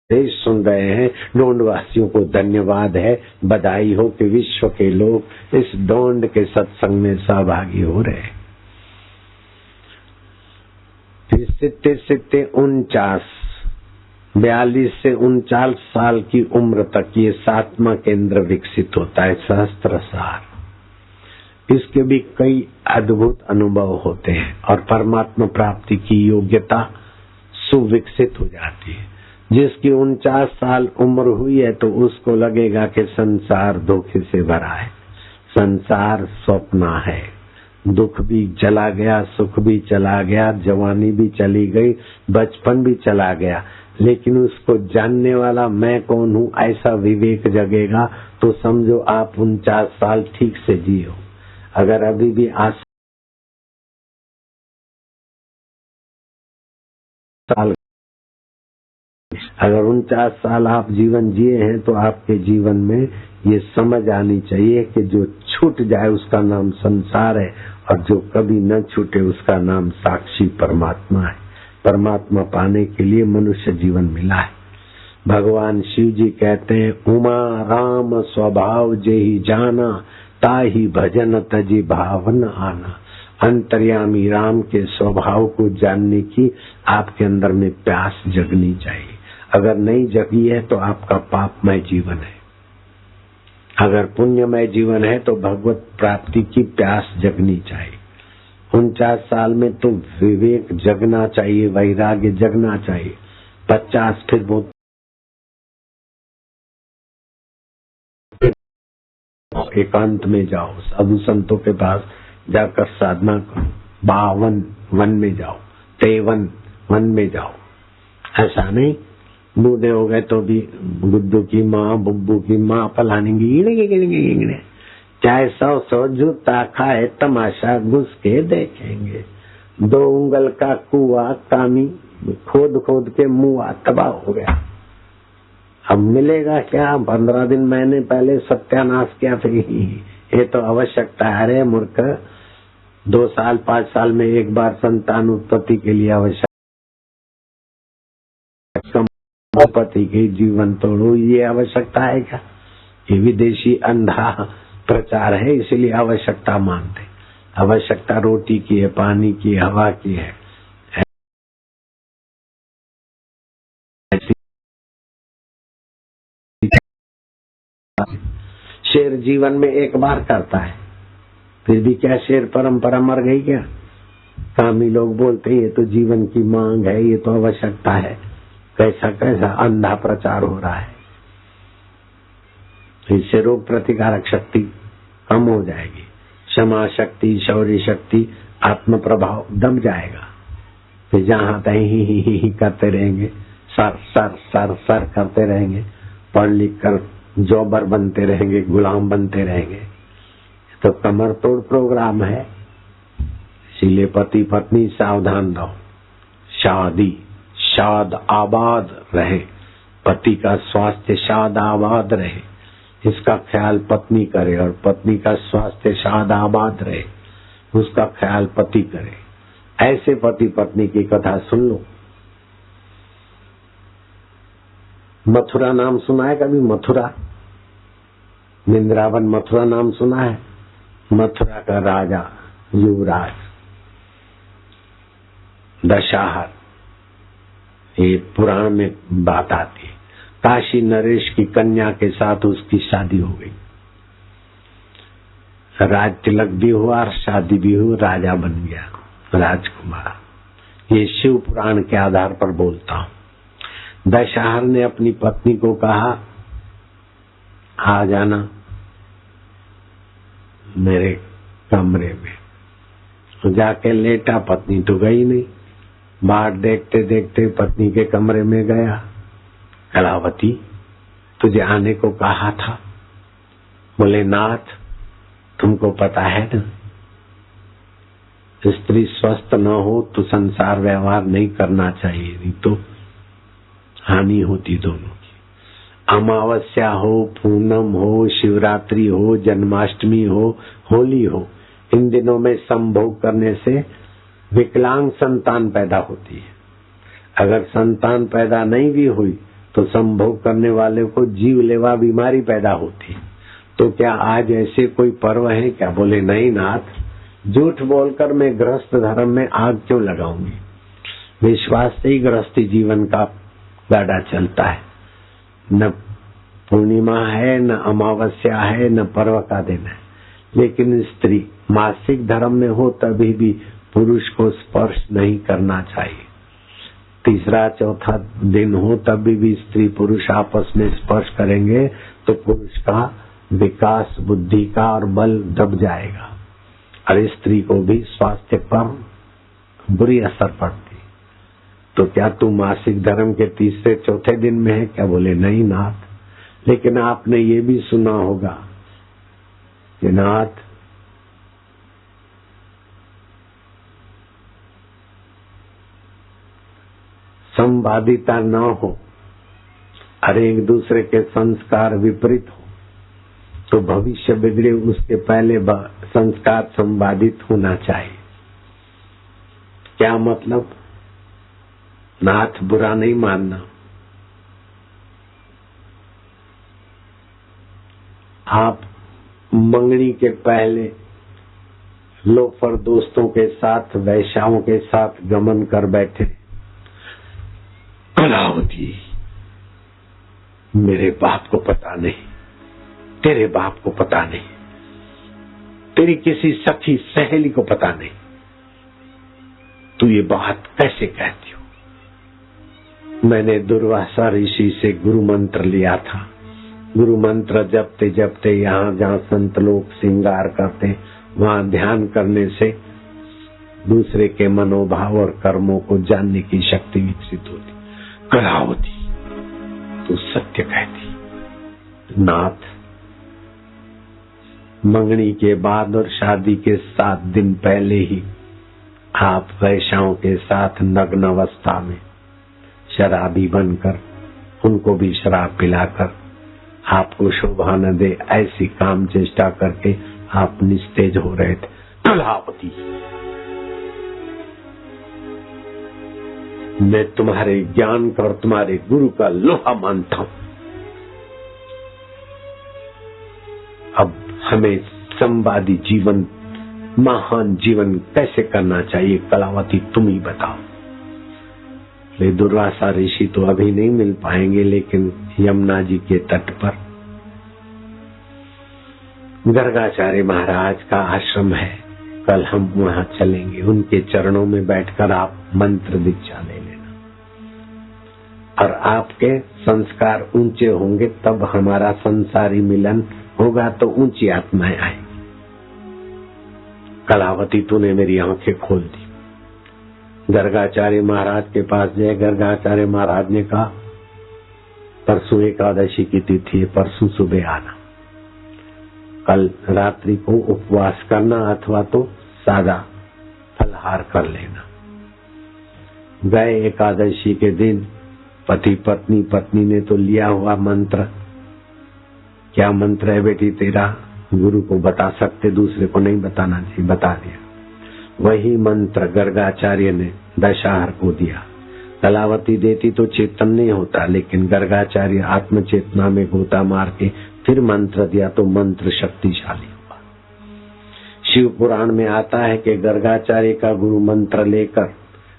देश सुन रहे हैं, ढोंड वासियों को धन्यवाद है, बधाई हो कि विश्व के लोग इस ढोंड के सत्संग में सहभागी हो रहे हैं। सित्ते 42 से 39 साल की उम्र तक ये 7वां केंद्र विकसित होता है, सहस्त्रसार। इसके भी कई अद्भुत अनुभव होते हैं और परमात्मा प्राप्ति की योग्यता सुविकसित हो जाती है। जिसकी 49 साल उम्र हुई है तो उसको लगेगा कि संसार धोखे से भरा है, संसार स्वप्न है, दुख भी चला गया, सुख भी चला गया, जवानी भी चली गई, बचपन भी चला गया, लेकिन उसको जानने वाला मैं कौन हूँ ऐसा विवेक जगेगा तो समझो आप 49 साल ठीक से जियो। अगर अभी भी अगर 49 साल आप जीवन जिए हैं तो आपके जीवन में ये समझ आनी चाहिए कि जो छूट जाए उसका नाम संसार है और जो कभी न छूटे उसका नाम साक्षी परमात्मा है। परमात्मा पाने के लिए मनुष्य जीवन मिला है। भगवान शिव जी कहते हैं, उमा राम स्वभाव जेहि जाना, ताहि भजन तजी भावन आना। अंतर्यामी राम के स्वभाव को जानने की आपके अंदर में प्यास जगनी चाहिए। अगर नहीं जगी है तो आपका पापमय जीवन है, अगर पुण्यमय जीवन है तो भगवत प्राप्ति की प्यास जगनी चाहिए। 49 साल में तो विवेक जगना चाहिए, वैराग्य जगना चाहिए। 50 फिर बहुत एकांत में जाओ, साधु संतों के पास जाकर साधना करो, 52 वन में जाओ, 53 वन में जाओ। ऐसा नहीं बूढ़े हो गए तो भी गुड्डू की माँ, बुब्बू की माँ फलानी गिने, चाहे 100 जूता खाए तमाशा घुस के देखेंगे। 2 उंगल का कुआ कामी खोद खोद के मुआ तबाह हो गया। अब मिलेगा क्या? 15 दिन मैंने पहले सत्यानाश किया फिर ये तो आवश्यकता है। अरे मूर्ख, 2 साल 5 साल में एक बार संतान उत्पत्ति के लिए आवश्यक पति के जीवन तोड़ो, ये आवश्यकता है क्या? ये विदेशी अंधा प्रचार है, इसलिए आवश्यकता मानते। आवश्यकता रोटी की है, पानी की, हवा की है। शेर जीवन में एक बार करता है, फिर भी क्या शेर परंपरा मर गई क्या? कामी लोग बोलते हैं ये तो जीवन की मांग है, ये तो आवश्यकता है। कैसा कैसा अंधा प्रचार हो रहा है। इससे रोग प्रतिकारक शक्ति कम हो जाएगी, क्षमा शक्ति, शौर्य शक्ति, आत्म प्रभाव दब जाएगा। फिर जहाँ तहीं ही करते रहेंगे, सर सर सर सर करते रहेंगे, पढ़ लिख कर जॉबर बनते रहेंगे, गुलाम बनते रहेंगे। तो कमर तोड़ प्रोग्राम है। इसीलिए पति पत्नी सावधान रहो, शादी शाद आबाद रहे, पति का स्वास्थ्य शाद आबाद रहे, इसका ख्याल पत्नी करे, और पत्नी का स्वास्थ्य शाद आबाद रहे, उसका ख्याल पति करे। ऐसे पति पत्नी की कथा सुन लो। मथुरा नाम सुना है कभी? मथुरा, वृंदावन मथुरा नाम सुना है? मथुरा का राजा युवराज दशहर, ये पुराण में बात आती है। काशी नरेश की कन्या के साथ उसकी शादी हो गई, राज तिलक भी हुआ और शादी भी हुई, राजा बन गया राजकुमार। ये शिव पुराण के आधार पर बोलता हूँ। दशहर ने अपनी पत्नी को कहा, आ जाना मेरे कमरे में। तो जाके लेटा, पत्नी तो गई नहीं। बाहर देखते देखते पत्नी के कमरे में गया। कलावती, तुझे आने को कहा था। बोले, नाथ तुमको पता है ना, स्त्री स्वस्थ न हो तो संसार व्यवहार नहीं करना चाहिए, नहीं तो हानि होती दोनों की। अमावस्या हो, पूनम हो, शिवरात्रि हो, जन्माष्टमी हो, होली हो, इन दिनों में संभोग करने से विकलांग संतान पैदा होती है। अगर संतान पैदा नहीं भी हुई तो संभोग करने वाले को जीवलेवा बीमारी पैदा होती। तो क्या आज ऐसे कोई पर्व है क्या? बोले नहीं नाथ, झूठ बोलकर मैं गृहस्थ धर्म में आग क्यों लगाऊंगी? विश्वास से ही गृहस्थी जीवन का गाड़ा चलता है। न पूर्णिमा है, न अमावस्या है, न पर्व का दिन है। लेकिन स्त्री मासिक धर्म में हो तभी भी पुरुष को स्पर्श नहीं करना चाहिए। तीसरा चौथा दिन हो तभी भी स्त्री पुरुष आपस में स्पर्श करेंगे तो पुरुष का विकास, बुद्धि का और बल दब जाएगा और स्त्री को भी स्वास्थ्य पर बुरी असर पड़ती। तो क्या तू मासिक धर्म के तीसरे चौथे दिन में है क्या? बोले नहीं नाथ, लेकिन आपने ये भी सुना होगा कि नाथ संवादिता न हो और एक दूसरे के संस्कार विपरीत हो तो भविष्य बिगड़े, उसके पहले संस्कार संवादित होना चाहिए। क्या मतलब? नाथ बुरा नहीं मानना, आप मंगनी के पहले लोफर दोस्तों के साथ, वैश्याओं के साथ गमन कर बैठे। कलावती, मेरे बाप को पता नहीं, तेरे बाप को पता नहीं, तेरी किसी सखी सहेली को पता नहीं, तू ये बात कैसे कहती हो? मैंने दुर्वासा ऋषि से गुरु मंत्र लिया था। गुरु मंत्र जपते जपते यहाँ जहाँ संत लोग श्रृंगार करते वहाँ ध्यान करने से दूसरे के मनोभाव और कर्मों को जानने की शक्ति विकसित होती। कलावती, तू सत्य कहती। नाथ, मंगनी के बाद और शादी के 7 दिन पहले ही आप वैश्याओं के साथ नग्न अवस्था में शराबी बनकर, उनको भी शराब पिलाकर आपको शोभा न दे ऐसी काम चेष्टा करके आप निस्तेज हो रहे थे। कलावती, मैं तुम्हारे ज्ञान का और तुम्हारे गुरु का लोहा मानता हूं। अब हमें संवादी जीवन, महान जीवन कैसे करना चाहिए? कलावती, तुम ही बताओ। ले दुर्वासा ऋषि तो अभी नहीं मिल पाएंगे, लेकिन यमुना जी के तट पर गर्गाचार्य महाराज का आश्रम है। कल हम वहां चलेंगे, उनके चरणों में बैठकर आप मंत्र दीक्षा ले लेना और आपके संस्कार ऊंचे होंगे तब हमारा संसारी मिलन होगा तो ऊंची आत्माएं आएंगी। कलावती, तूने मेरी आंखें खोल दी। गर्गाचार्य महाराज के पास गए। गर्गाचार्य महाराज ने कहा परसों एकादशी की तिथि है, परसों सुबह आना, कल रात्रि को उपवास करना अथवा तो सादा फलहार कर लेना। गए एकादशी के दिन, पति पत्नी, पत्नी ने तो लिया हुआ मंत्र, क्या मंत्र है बेटी तेरा? गुरु को बता सकते, दूसरे को नहीं बताना चाहिए, बता दिया। वही मंत्र गर्गाचार्य ने दशाहर को दिया। कलावती देती तो चेतन नहीं होता, लेकिन गर्गाचार्य आत्म चेतना में गोता मार के फिर मंत्र दिया तो मंत्र शक्तिशाली हुआ। शिव पुराण में आता है कि गर्गाचार्य का गुरु मंत्र लेकर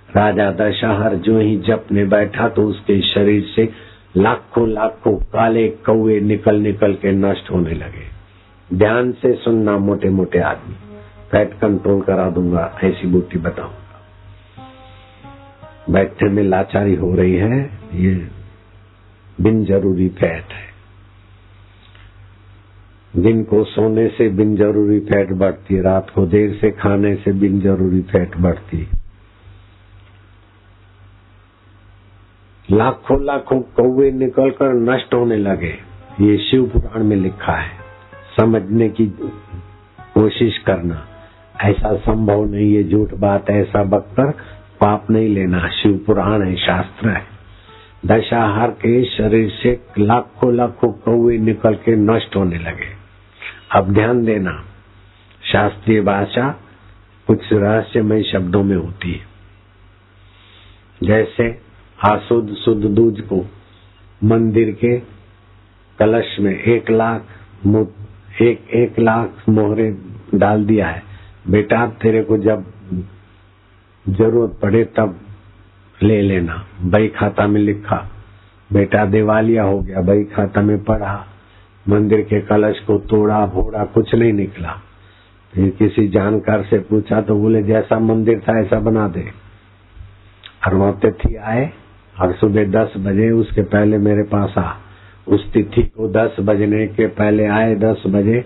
राजा दशाहर जो ही जपने बैठा तो उसके शरीर से लाखों लाखों काले कौवे निकल निकल के नष्ट होने लगे। ध्यान से सुनना मोटे मोटे आदमी, फैट कंट्रोल करा दूंगा, ऐसी बूटी बताऊंगा। बैठने में लाचारी हो रही है, ये बिन जरूरी फैट है। दिन को सोने से बिन जरूरी फैट बढ़ती है, रात को देर से खाने से बिन जरूरी फैट बढ़ती है। लाखों लाखों कौवे निकलकर नष्ट होने लगे, ये शिव पुराण में लिखा है। समझने की कोशिश करना, ऐसा संभव नहीं, ये झूठ बात, ऐसा बककर पाप नहीं लेना। शिव पुराण है, शास्त्र है। दशाहर के शरीर से लाखों लाखों कौवे निकल के नष्ट होने लगे। अब ध्यान देना, शास्त्रीय भाषा कुछ रहस्यमय शब्दों में होती है। जैसे अशुद्ध शुद्ध दूध को मंदिर के कलश में 1 लाख मोहरे डाल दिया है। बेटा तेरे को जब जरूरत पड़े तब ले लेना। बही खाता में लिखा। बेटा दिवालिया हो गया, बही खाता में पढ़ा। मंदिर के कलश को तोड़ा फोड़ा, कुछ नहीं निकला। फिर किसी जानकार से पूछा तो बोले जैसा मंदिर था ऐसा बना दे। और वह तिथि आए और सुबह 10 बजे उसके पहले मेरे पास आ। उस तिथि को 10 बजने के पहले आए। 10 बजे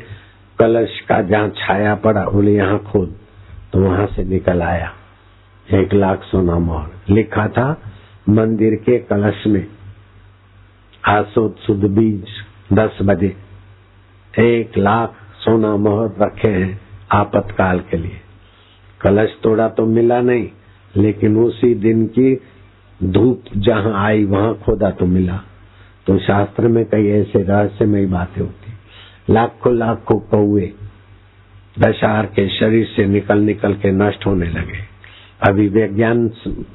कलश का जहाँ छाया पड़ा बोले यहाँ खोद, तो वहां से निकल आया 1 लाख सोना मोहर। लिखा था मंदिर के कलश में आसोद सुद बीज 10 बजे 1 लाख सोना मोहर रखे हैं आपातकाल के लिए। कलश तोड़ा तो मिला नहीं, लेकिन उसी दिन की धूप जहां आई वहां खोदा तो मिला। तो शास्त्र में कई ऐसे रहस्यमयी बातें होती। लाखों लाखों कौए दशार के शरीर से निकल के नष्ट होने लगे। अभी विज्ञान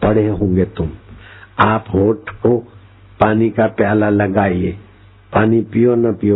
पढ़े होंगे तुम। आप होठ को पानी का प्याला लगाइए, पानी पियो न पियो,